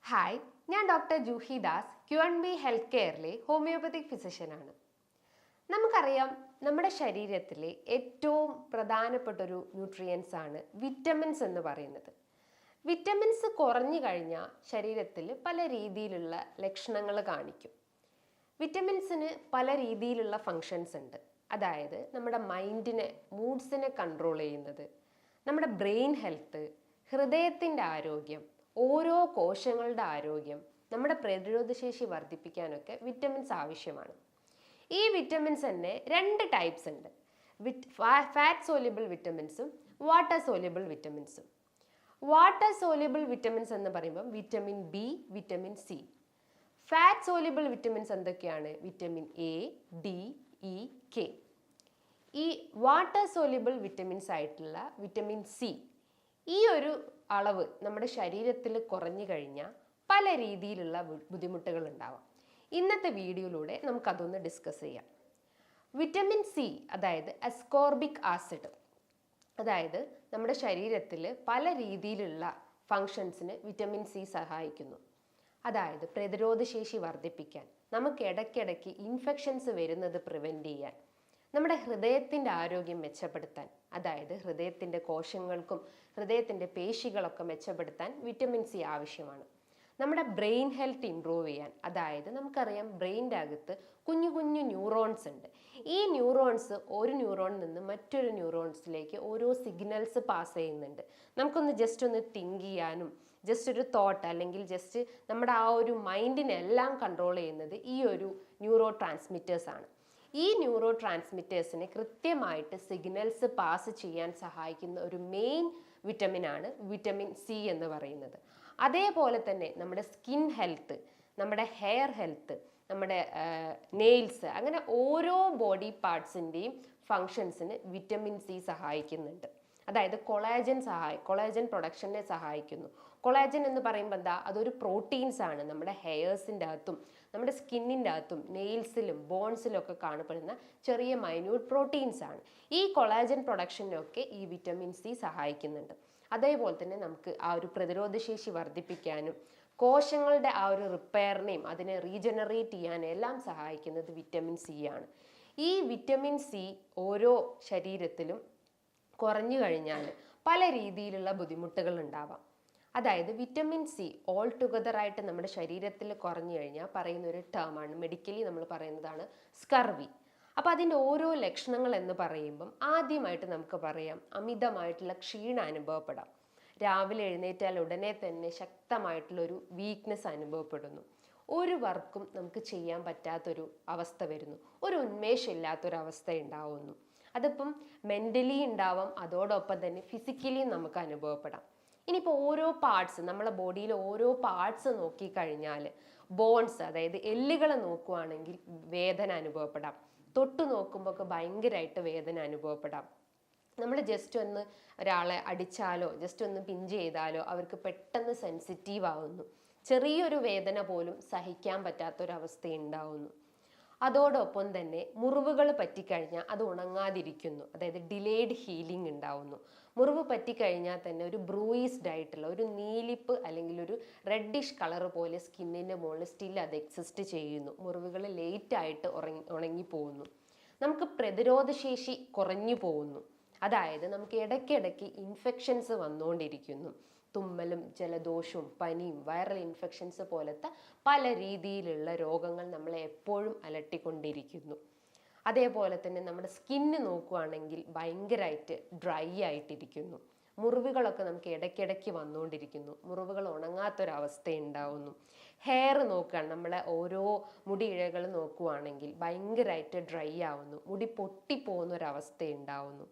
Hi, ഞാൻ doctor Juhi Das, Q&B health കെയറിലെ homeopathic ഫിസിഷ്യനാണ്. നമുക്കറിയാം, നമ്മുടെ ശരീരത്തിലെ ഏറ്റവും പ്രധാനപ്പെട്ടൊരു ന്യൂട്രിയൻസ് ആണ് വിറ്റമിൻസ് എന്ന് പറയുന്നത്. വിറ്റമിൻസ് കുറഞ്ഞു കഴിഞ്ഞാൽ ശരീരത്തിൽ പല രീതിയിലുള്ള ലക്ഷണങ്ങൾ കാണിക്കും. വിറ്റമിൻസിന് പല രീതിയിലുള്ള ഫങ്ഷൻസ് ഉണ്ട്. അതായത് നമ്മുടെ മൈൻഡിനെ, മൂഡ്സിനെ കൺട്രോൾ ചെയ്യുന്നത്, നമ്മുടെ ബ്രെയിൻ ഹെൽത്ത്, ഹൃദയത്തിൻ്റെ ആരോഗ്യം, ഓരോ കോശങ്ങളുടെ ആരോഗ്യം, നമ്മുടെ പ്രതിരോധശേഷി വർദ്ധിപ്പിക്കാനൊക്കെ വിറ്റമിൻസ് ആവശ്യമാണ്. ഈ വിറ്റമിൻസ് തന്നെ രണ്ട് ടൈപ്സ് ഉണ്ട്. ഫാറ്റ് സോല്യുബിൾ വിറ്റമിൻസും വാട്ടർ സോല്യുബിൾ വിറ്റമിൻസും. വാട്ടർ സോല്യുബിൾ വിറ്റമിൻസ് എന്ന് പറയുമ്പോൾ vitamin B, vitamin C. Fat soluble vitamins എന്തൊക്കെയാണ്? Vitamin A, D, E, K. ഈ വാട്ടർ സോല്യുബിൾ വിറ്റമിൻസ് ആയിട്ടുള്ള വിറ്റമിൻ സി, ഈ ഒരു അളവ് നമ്മുടെ ശരീരത്തിൽ കുറഞ്ഞു കഴിഞ്ഞാൽ പല രീതിയിലുള്ള ബുദ്ധിമുട്ടുകൾ ഉണ്ടാവാം. ഇന്നത്തെ വീഡിയോയിലൂടെ നമുക്കതൊന്ന് ഡിസ്കസ് ചെയ്യാം. വിറ്റമിൻ സി, അതായത് അസ്കോർബിക് ആസിഡ്, അതായത് നമ്മുടെ ശരീരത്തിൽ പല രീതിയിലുള്ള ഫങ്ഷൻസിന് വിറ്റമിൻ സി സഹായിക്കുന്നു. അതായത് പ്രതിരോധശേഷി വർദ്ധിപ്പിക്കാൻ, നമുക്ക് ഇടയ്ക്കിടയ്ക്ക് ഇൻഫെക്ഷൻസ് വരുന്നത് പ്രിവെൻറ്റ് ചെയ്യാൻ, നമ്മുടെ ഹൃദയത്തിൻ്റെ ആരോഗ്യം മെച്ചപ്പെടുത്താൻ, അതായത് ഹൃദയത്തിൻ്റെ കോശങ്ങൾക്കും ഹൃദയത്തിൻ്റെ പേശികളൊക്കെ മെച്ചപ്പെടുത്താൻ വിറ്റമിൻ സി ആവശ്യമാണ്. നമ്മുടെ ബ്രെയിൻ ഹെൽത്ത് ഇംപ്രൂവ് ചെയ്യാൻ, അതായത് നമുക്കറിയാം ബ്രെയിൻ്റെ അകത്ത് കുഞ്ഞു കുഞ്ഞു ന്യൂറോൺസ് ഉണ്ട്. ഈ ന്യൂറോൺസ് ഒരു ന്യൂറോണിൽ നിന്ന് മറ്റൊരു ന്യൂറോൺസിലേക്ക് ഓരോ സിഗ്നൽസ് പാസ് ചെയ്യുന്നുണ്ട്. നമുക്കൊന്ന് ജസ്റ്റ് ഒന്ന് തിങ്ക് ചെയ്യാനും, ജസ്റ്റ് ഒരു തോട്ട് അല്ലെങ്കിൽ ജസ്റ്റ് നമ്മുടെ ആ ഒരു മൈൻഡിനെല്ലാം കൺട്രോൾ ചെയ്യുന്നത് ഈ ഒരു ന്യൂറോ ട്രാൻസ്മിറ്റേഴ്സ് ആണ്. ഈ ന്യൂറോ ട്രാൻസ്മിറ്റേഴ്സിനെ കൃത്യമായിട്ട് സിഗ്നൽസ് പാസ് ചെയ്യാൻ സഹായിക്കുന്ന ഒരു മെയിൻ വിറ്റമിനാണ് വിറ്റമിൻ സി എന്ന് പറയുന്നത്. അതേപോലെ തന്നെ നമ്മുടെ സ്കിൻ ഹെൽത്ത്, നമ്മുടെ ഹെയർ ഹെൽത്ത്, നമ്മുടെ നെയിൽസ്, അങ്ങനെ ഓരോ ബോഡി പാർട്സിൻ്റെയും ഫങ്ഷൻസിന് വിറ്റമിൻ സി സഹായിക്കുന്നുണ്ട്. അതായത് കൊളാജൻ പ്രൊഡക്ഷനെ സഹായിക്കുന്നു. കൊളാജൻ എന്ന് പറയുമ്പോൾ എന്താ? അതൊരു പ്രോട്ടീൻസ് ആണ്. നമ്മുടെ ഹെയർസിൻ്റെ അകത്തും നമ്മുടെ സ്കിന്നിൻ്റെ അകത്തും നെയിൽസിലും ബോൺസിലും ഒക്കെ കാണപ്പെടുന്ന ചെറിയ മൈന്യൂട്ട് പ്രോട്ടീൻസ് ആണ്. ഈ കൊളാജൻ പ്രൊഡക്ഷനൊക്കെ ഈ വിറ്റമിൻ സി സഹായിക്കുന്നുണ്ട്. അതേപോലെ തന്നെ നമുക്ക് ആ ഒരു പ്രതിരോധശേഷി വർദ്ധിപ്പിക്കാനും കോശങ്ങളുടെ ആ ഒരു റിപ്പയറിനെയും അതിനെ റീജനറേറ്റ് ചെയ്യാനും എല്ലാം സഹായിക്കുന്നത് വിറ്റമിൻ സി ആണ്. ഈ വിറ്റമിൻ സി ഓരോ ശരീരത്തിലും കുറഞ്ഞു കഴിഞ്ഞാൽ പല രീതിയിലുള്ള ബുദ്ധിമുട്ടുകൾ ഉണ്ടാവാം. അതായത് വിറ്റമിൻ സി ഓൾ ടുഗദർ ആയിട്ട് നമ്മുടെ ശരീരത്തിൽ കുറഞ്ഞു കഴിഞ്ഞാൽ പറയുന്ന ഒരു ടേമാണ്, മെഡിക്കലി നമ്മൾ പറയുന്നതാണ് സ്കർവി. അപ്പോൾ അതിൻ്റെ ഓരോ ലക്ഷണങ്ങൾ എന്ന് പറയുമ്പം ആദ്യമായിട്ട് നമുക്ക് പറയാം, അമിതമായിട്ടുള്ള ക്ഷീണം അനുഭവപ്പെടാം. രാവിലെ എഴുന്നേറ്റാൽ ഉടനെ തന്നെ ശക്തമായിട്ടുള്ളൊരു വീക്ക്നെസ് അനുഭവപ്പെടുന്നു. ഒരു വർക്കും നമുക്ക് ചെയ്യാൻ പറ്റാത്തൊരു അവസ്ഥ വരുന്നു. ഒരു ഉന്മേഷമില്ലാത്തൊരവസ്ഥ ഉണ്ടാവുന്നു. അതിപ്പം മെൻ്റലി ഉണ്ടാവാം, അതോടൊപ്പം തന്നെ ഫിസിക്കലിയും നമുക്ക് അനുഭവപ്പെടാം. ഇനിയിപ്പോൾ ഓരോ പാർട്സ്, നമ്മളെ ബോഡിയിലെ ഓരോ പാർട്സ് നോക്കിക്കഴിഞ്ഞാൽ ബോൺസ്, അതായത് എല്ലുകൾ നോക്കുവാണെങ്കിൽ വേദന അനുഭവപ്പെടാം. തൊട്ട് നോക്കുമ്പോൾ ഒക്കെ ഭയങ്കരമായിട്ട് വേദന അനുഭവപ്പെടാം. നമ്മൾ ജസ്റ്റ് ഒന്ന് ഒരാളെ അടിച്ചാലോ ജസ്റ്റ് ഒന്ന് പിഞ്ച് ചെയ്താലോ അവർക്ക് പെട്ടെന്ന് സെൻസിറ്റീവ് ആവുന്നു. ചെറിയൊരു വേദന പോലും സഹിക്കാൻ പറ്റാത്തൊരവസ്ഥ ഉണ്ടാവുന്നു. അതോടൊപ്പം തന്നെ മുറിവുകൾ പറ്റിക്കഴിഞ്ഞാൽ അത് ഉണങ്ങാതിരിക്കുന്നു. അതായത് ഡിലേഡ് ഹീലിംഗ് ഉണ്ടാവുന്നു. മുറിവ് പറ്റിക്കഴിഞ്ഞാൽ തന്നെ ഒരു ബ്രൂയിസ്ഡ് ആയിട്ടുള്ള ഒരു നീലിപ്പ് അല്ലെങ്കിൽ ഒരു റെഡിഷ് കളർ പോലെ സ്കിന്നിൻ്റെ മുകളിൽ സ്റ്റിൽ അത് എക്സിസ്റ്റ് ചെയ്യുന്നു. മുറിവുകൾ ലേറ്റായിട്ട് ഉണങ്ങിപ്പോകുന്നു. നമുക്ക് പ്രതിരോധശേഷി കുറഞ്ഞു പോകുന്നു. അതായത് നമുക്ക് ഇടയ്ക്കിടയ്ക്ക് ഇൻഫെക്ഷൻസ് വന്നുകൊണ്ടിരിക്കുന്നു. തുമ്മലും ജലദോഷവും പനിയും വൈറൽ ഇൻഫെക്ഷൻസ് പോലത്തെ പല രീതിയിലുള്ള രോഗങ്ങൾ നമ്മളെ എപ്പോഴും അലട്ടിക്കൊണ്ടിരിക്കുന്നു. അതേപോലെ തന്നെ നമ്മുടെ സ്കിന്ന് നോക്കുകയാണെങ്കിൽ ഭയങ്കരമായിട്ട് ഡ്രൈ ആയിട്ടിരിക്കുന്നു. മുറിവുകളൊക്കെ നമുക്ക് ഇടയ്ക്കിടയ്ക്ക് വന്നുകൊണ്ടിരിക്കുന്നു. മുറിവുകൾ ഉണങ്ങാത്തൊരവസ്ഥ ഉണ്ടാവുന്നു. ഹെയർ നോക്കുകയാണ്, നമ്മളെ ഓരോ മുടി ഇഴകൾ നോക്കുകയാണെങ്കിൽ ഭയങ്കരമായിട്ട് ഡ്രൈ ആവുന്നു. മുടി പൊട്ടിപ്പോകുന്നൊരവസ്ഥ ഉണ്ടാവുന്നു.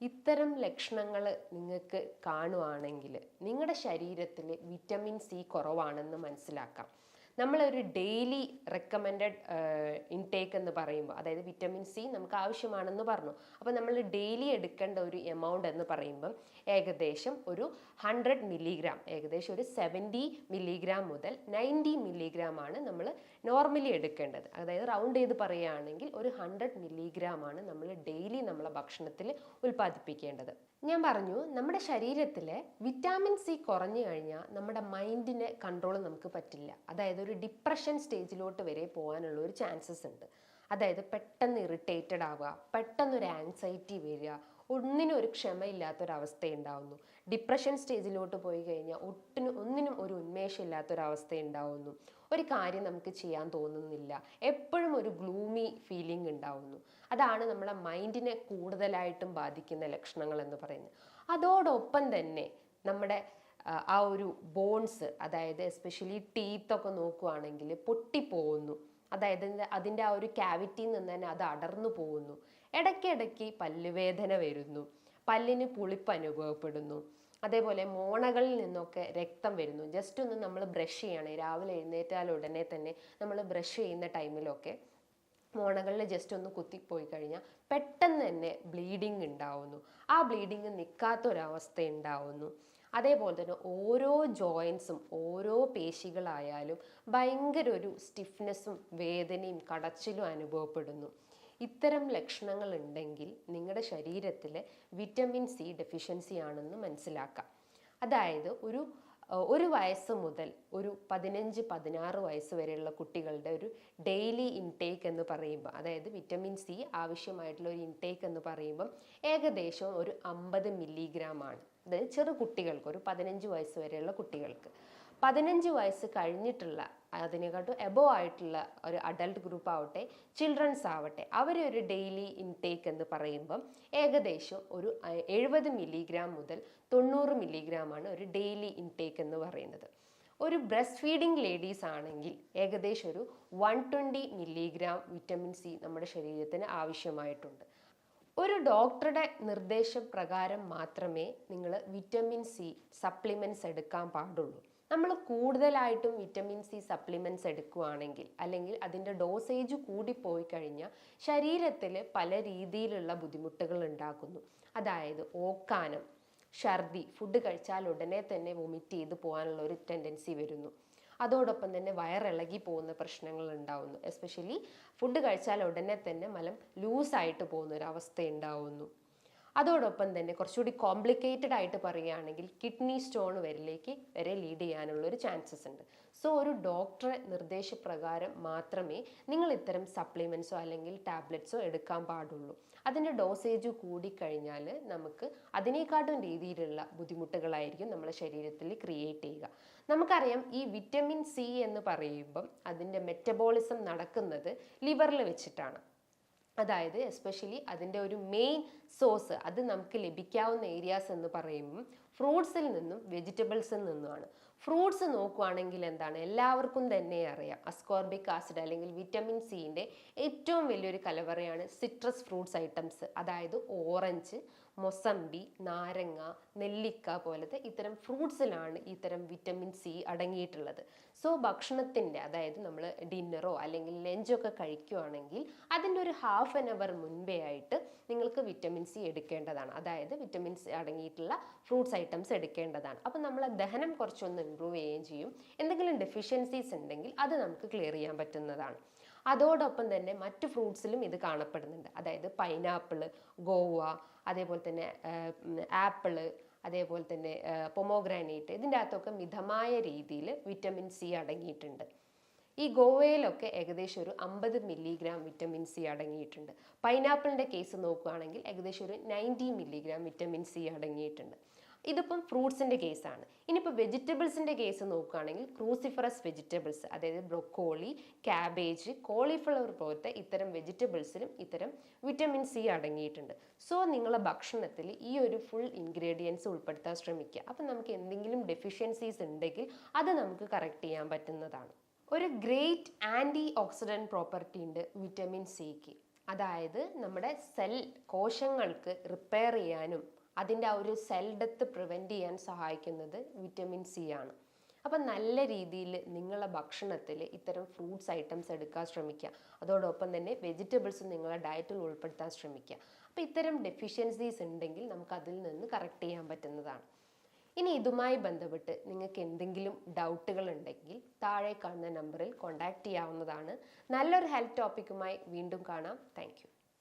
ഇത്തരം ലക്ഷണങ്ങൾ നിങ്ങൾക്ക് കാണുവാണെങ്കിൽ നിങ്ങളുടെ ശരീരത്തിൽ വിറ്റമിൻ സി കുറവാണെന്ന് മനസ്സിലാക്കാം. നമ്മളൊരു ഡെയിലി റെക്കമെൻഡഡ് ഇൻടേക്ക് എന്ന് പറയുമ്പോൾ, അതായത് വിറ്റമിൻ സി നമുക്ക് ആവശ്യമാണെന്ന് പറഞ്ഞു, അപ്പോൾ നമ്മൾ ഡെയിലി എടുക്കേണ്ട ഒരു എമൗണ്ട് എന്ന് പറയുമ്പം ഏകദേശം ഒരു 100 മില്ലിഗ്രാം, ഏകദേശം ഒരു 70 മില്ലിഗ്രാം മുതൽ 90 മില്ലിഗ്രാം ആണ് നമ്മൾ നോർമലി എടുക്കേണ്ടത്. അതായത് റൗണ്ട് ചെയ്ത് പറയുകയാണെങ്കിൽ ഒരു 100 മില്ലിഗ്രാം ആണ് നമ്മൾ ഡെയിലി നമ്മളെ ഭക്ഷണത്തിൽ ഉൽപ്പാദിപ്പിക്കേണ്ടത്. ഞാൻ പറഞ്ഞു നമ്മുടെ ശരീരത്തിലെ വിറ്റാമിൻ സി കുറഞ്ഞു കഴിഞ്ഞാൽ നമ്മുടെ മൈൻഡിനെ കൺട്രോൾ നമുക്ക് പറ്റില്ല. അതായത് ഒരു ഡിപ്രഷൻ സ്റ്റേജിലോട്ട് വരെ പോകാനുള്ള ഒരു ചാൻസസ് ഉണ്ട്. അതായത് പെട്ടെന്ന് ഇറിറ്റേറ്റഡ് ആവുക, പെട്ടെന്നൊരു ആങ്സൈറ്റി വരിക, ഒന്നിനും ഒരു ക്ഷമയില്ലാത്തൊരവസ്ഥ ഉണ്ടാവുന്നു. ഡിപ്രഷൻ സ്റ്റേജിലോട്ട് പോയി കഴിഞ്ഞാൽ ഒന്നിനും ഒരു ഉന്മേഷം ഇല്ലാത്തൊരവസ്ഥ ഉണ്ടാവുന്നു. ഒരു കാര്യം നമുക്ക് ചെയ്യാൻ തോന്നുന്നില്ല, എപ്പോഴും ഒരു ഗ്ലൂമി ഫീലിംഗ് ഉണ്ടാവുന്നു. അതാണ് നമ്മളെ മൈൻഡിനെ കൂടുതലായിട്ടും ബാധിക്കുന്ന ലക്ഷണങ്ങൾ എന്ന് പറയുന്നത്. അതോടൊപ്പം തന്നെ നമ്മുടെ ആ ഒരു ബോൺസ്, അതായത് എസ്പെഷ്യലി ടീത്തൊക്കെ നോക്കുകയാണെങ്കിൽ പൊട്ടിപ്പോകുന്നു. അതായത് അതിൻ്റെ ആ ഒരു ക്യാവിറ്റിയിൽ നിന്ന് തന്നെ അത് അടർന്നു പോകുന്നു. ഇടയ്ക്കിടയ്ക്ക് പല്ലുവേദന വരുന്നു, പല്ലിന് പുളിപ്പ് അനുഭവപ്പെടുന്നു. അതേപോലെ മോണകളിൽ നിന്നൊക്കെ രക്തം വരുന്നു. ജസ്റ്റ് ഒന്ന് നമ്മൾ ബ്രഷ് ചെയ്യണേ, രാവിലെ എഴുന്നേറ്റാൽ ഉടനെ തന്നെ നമ്മൾ ബ്രഷ് ചെയ്യുന്ന ടൈമിലൊക്കെ മോണകളിൽ ജസ്റ്റ് ഒന്ന് കുത്തിപ്പോയി കഴിഞ്ഞാൽ പെട്ടെന്ന് തന്നെ ബ്ലീഡിങ് ഉണ്ടാവുന്നു. ആ ബ്ലീഡിങ് നിൽക്കാത്തൊരവസ്ഥ ഉണ്ടാവുന്നു. അതേപോലെ തന്നെ ഓരോ ജോയിൻസും ഓരോ പേശികളായാലും ഭയങ്കര ഒരു സ്റ്റിഫ്നെസ്സും വേദനയും കടച്ചിലും അനുഭവപ്പെടുന്നു. ഇത്തരം ലക്ഷണങ്ങൾ ഉണ്ടെങ്കിൽ നിങ്ങളുടെ ശരീരത്തിലെ വിറ്റമിൻ സി ഡെഫിഷ്യൻസി ആണെന്ന് മനസ്സിലാക്കാം. അതായത് ഒരു വയസ്സ് മുതൽ ഒരു 15-16 വയസ്സ് വരെയുള്ള കുട്ടികളുടെ ഒരു ഡെയിലി ഇൻടേക്ക് എന്ന് പറയുമ്പോൾ, അതായത് വിറ്റമിൻ സി ആവശ്യമായിട്ടുള്ള ഒരു ഇൻടേക്ക് എന്ന് പറയുമ്പം ഏകദേശം ഒരു 50 മില്ലിഗ്രാം ആണ്. അതായത് ചെറു കുട്ടികൾക്ക്, ഒരു 15 വയസ്സ് വരെയുള്ള കുട്ടികൾക്ക്. 15 വയസ്സ് കഴിഞ്ഞിട്ടുള്ള, അതിനെക്കാട്ടും എബോവ് ആയിട്ടുള്ള ഒരു അഡൽട്ട് ഗ്രൂപ്പ് ആവട്ടെ, ചിൽഡ്രൻസ് ആവട്ടെ, അവരെ ഒരു ഡെയിലി ഇൻടേക്ക് എന്ന് പറയുമ്പം ഏകദേശം ഒരു 70 മില്ലിഗ്രാം മുതൽ 90 മില്ലിഗ്രാം ആണ് ഒരു ഡെയിലി ഇൻടേക്ക് എന്ന് പറയുന്നത്. ഒരു ബ്രസ്റ്റ് ഫീഡിങ് ലേഡീസ് ആണെങ്കിൽ ഏകദേശം ഒരു 120 മില്ലിഗ്രാം വിറ്റമിൻ സി നമ്മുടെ ശരീരത്തിന് ആവശ്യമായിട്ടുണ്ട്. ഒരു ഡോക്ടറുടെ നിർദ്ദേശപ്രകാരം മാത്രമേ നിങ്ങൾ വിറ്റമിൻ സി സപ്ലിമെൻറ്റ്സ് എടുക്കാൻ പാടുള്ളൂ. നമ്മൾ കൂടുതലായിട്ടും വിറ്റമിൻ സി സപ്ലിമെൻറ്റ്സ് എടുക്കുകയാണെങ്കിൽ, അല്ലെങ്കിൽ അതിൻ്റെ ഡോസേജ് കൂടിപ്പോയി കഴിഞ്ഞാൽ ശരീരത്തിൽ പല രീതിയിലുള്ള ബുദ്ധിമുട്ടുകൾ ഉണ്ടാക്കുന്നു. അതായത് ഓക്കാനം, ഛർദി, ഫുഡ് കഴിച്ചാൽ ഉടനെ തന്നെ വൊമിറ്റ് ചെയ്ത് പോകാനുള്ള ഒരു ടെൻഡൻസി വരുന്നു. അതോടൊപ്പം തന്നെ വയറിളകി പോകുന്ന പ്രശ്നങ്ങൾ ഉണ്ടാവുന്നു. എസ്പെഷ്യലി ഫുഡ് കഴിച്ചാൽ ഉടനെ തന്നെ മലം ലൂസായിട്ട് പോകുന്ന ഒരു അവസ്ഥ ഉണ്ടാവുന്നു. അതോടൊപ്പം തന്നെ കുറച്ചുകൂടി കോംപ്ലിക്കേറ്റഡ് ആയിട്ട് പറയുകയാണെങ്കിൽ കിഡ്നി സ്റ്റോൺ വരെ ലീഡ് ചെയ്യാനുള്ള ഒരു ചാൻസസ് ഉണ്ട്. സോ ഒരു ഡോക്ടറെ നിർദ്ദേശപ്രകാരം മാത്രമേ നിങ്ങൾ ഇത്തരം സപ്ലിമെൻറ്റ്സോ അല്ലെങ്കിൽ ടാബ്ലറ്റ്സോ എടുക്കാൻ പാടുള്ളൂ. അതിൻ്റെ ഡോസേജ് കൂടിക്കഴിഞ്ഞാൽ നമുക്ക് അതിനേക്കാട്ടും രീതിയിലുള്ള ബുദ്ധിമുട്ടുകളായിരിക്കും നമ്മുടെ ശരീരത്തിൽ ക്രിയേറ്റ് ചെയ്യുക. നമുക്കറിയാം, ഈ വിറ്റമിൻ സി എന്ന് പറയുമ്പം അതിൻ്റെ മെറ്റബോളിസം നടക്കുന്നത് ലിവറിൽ വെച്ചിട്ടാണ്. അതായത് എസ്പെഷ്യലി അതിൻ്റെ ഒരു മെയിൻ സോഴ്സ്, അത് നമുക്ക് ലഭിക്കാവുന്ന ഏരിയാസ് എന്ന് പറയുമ്പം ഫ്രൂട്ട്സിൽ നിന്നും വെജിറ്റബിൾസിൽ നിന്നുമാണ്. ഫ്രൂട്ട്സ് നോക്കുകയാണെങ്കിൽ എന്താണ്, എല്ലാവർക്കും തന്നെ അറിയാം, അസ്കോർബിക് ആസിഡ് അല്ലെങ്കിൽ വിറ്റമിൻ സിൻ്റെ ഏറ്റവും വലിയൊരു കലവറയാണ് സിട്രസ് ഫ്രൂട്ട്സ് ഐറ്റംസ്. അതായത് ഓറഞ്ച്, മൊസമ്പി, നാരങ്ങ, നെല്ലിക്ക പോലത്തെ ഇത്തരം ഫ്രൂട്ട്സിലാണ് ഇത്തരം വിറ്റമിൻ സി അടങ്ങിയിട്ടുള്ളത്. സോ ഭക്ഷണത്തിൻ്റെ, അതായത് നമ്മൾ ഡിന്നറോ അല്ലെങ്കിൽ ലഞ്ചൊക്കെ കഴിക്കുകയാണെങ്കിൽ അതിൻ്റെ ഒരു ഹാഫ് ആൻ അവർ മുൻപേ ആയിട്ട് നിങ്ങൾക്ക് വിറ്റമിൻ സി എടുക്കേണ്ടതാണ്. അതായത് വിറ്റമിൻ സി അടങ്ങിയിട്ടുള്ള ഫ്രൂട്ട്സ് ഐറ്റംസ് എടുക്കേണ്ടതാണ്. അപ്പം നമ്മളെ ദഹനം കുറച്ചൊന്ന് ഇമ്പ്രൂവ് ചെയ്യുകയും ചെയ്യും. എന്തെങ്കിലും ഡെഫിഷ്യൻസീസ് ഉണ്ടെങ്കിൽ അത് നമുക്ക് ക്ലിയർ ചെയ്യാൻ പറ്റുന്നതാണ്. അതോടൊപ്പം തന്നെ മറ്റ് ഫ്രൂട്ട്സിലും ഇത് കാണപ്പെടുന്നുണ്ട്. അതായത് പൈനാപ്പിള്, ഗോവ, അതേപോലെ തന്നെ ആപ്പിള്, അതേപോലെ തന്നെ പൊമോഗ്രാനൈറ്റ്, ഇതിൻ്റെ അകത്തൊക്കെ മിതമായ രീതിയിൽ വിറ്റമിൻ സി അടങ്ങിയിട്ടുണ്ട്. ഈ ഗോവയിലൊക്കെ ഏകദേശം ഒരു 50 മില്ലിഗ്രാം വിറ്റമിൻ സി അടങ്ങിയിട്ടുണ്ട്. പൈനാപ്പിളിൻ്റെ കേസ് നോക്കുകയാണെങ്കിൽ ഏകദേശം ഒരു 90 മില്ലിഗ്രാം വിറ്റമിൻ സി അടങ്ങിയിട്ടുണ്ട്. ഇതിപ്പം ഫ്രൂട്ട്സിൻ്റെ കേസാണ്. ഇനിയിപ്പോൾ വെജിറ്റബിൾസിൻ്റെ കേസ് നോക്കുകയാണെങ്കിൽ ക്രൂസിഫറസ് വെജിറ്റബിൾസ്, അതായത് ബ്രൊക്കോളി, ക്യാബേജ്, കോളിഫ്ലവർ പോലത്തെ ഇത്തരം വെജിറ്റബിൾസിലും ഇത്തരം വിറ്റമിൻ സി അടങ്ങിയിട്ടുണ്ട്. സോ നിങ്ങളെ ഭക്ഷണത്തിൽ ഈ ഒരു ഫുൾ ഇൻഗ്രീഡിയൻസ് ഉൾപ്പെടുത്താൻ ശ്രമിക്കുക. അപ്പം നമുക്ക് എന്തെങ്കിലും ഡെഫിഷ്യൻസീസ് ഉണ്ടെങ്കിൽ അത് നമുക്ക് കറക്റ്റ് ചെയ്യാൻ പറ്റുന്നതാണ്. ഒരു ഗ്രേറ്റ് ആൻറ്റി ഓക്സിഡൻറ്റ് പ്രോപ്പർട്ടി ഉണ്ട് വിറ്റമിൻ സിക്ക്. അതായത് നമ്മുടെ കോശങ്ങൾക്ക് റിപ്പയർ ചെയ്യാനും അതിൻ്റെ ആ ഒരു സെൽ ഡെത്ത് പ്രിവെൻറ്റ് ചെയ്യാൻ സഹായിക്കുന്നത് വിറ്റമിൻ സി ആണ്. അപ്പം നല്ല രീതിയിൽ നിങ്ങളുടെ ഭക്ഷണത്തിൽ ഇത്തരം ഫ്രൂട്ട്സ് ഐറ്റംസ് എടുക്കാൻ ശ്രമിക്കുക. അതോടൊപ്പം തന്നെ വെജിറ്റബിൾസ് നിങ്ങളുടെ ഡയറ്റിൽ ഉൾപ്പെടുത്താൻ ശ്രമിക്കുക. അപ്പോൾ ഇത്തരം ഡെഫിഷ്യൻസീസ് ഉണ്ടെങ്കിൽ നമുക്ക് അതിൽ നിന്ന് കറക്റ്റ് ചെയ്യാൻ പറ്റുന്നതാണ്. ഇനി ഇതുമായി ബന്ധപ്പെട്ട് നിങ്ങൾക്ക് എന്തെങ്കിലും ഡൗട്ടുകൾ ഉണ്ടെങ്കിൽ താഴെ കാണുന്ന നമ്പറിൽ കോൺടാക്റ്റ് ചെയ്യാവുന്നതാണ്. നല്ലൊരു ഹെൽത്ത് ടോപ്പിക്കുമായി വീണ്ടും കാണാം. താങ്ക്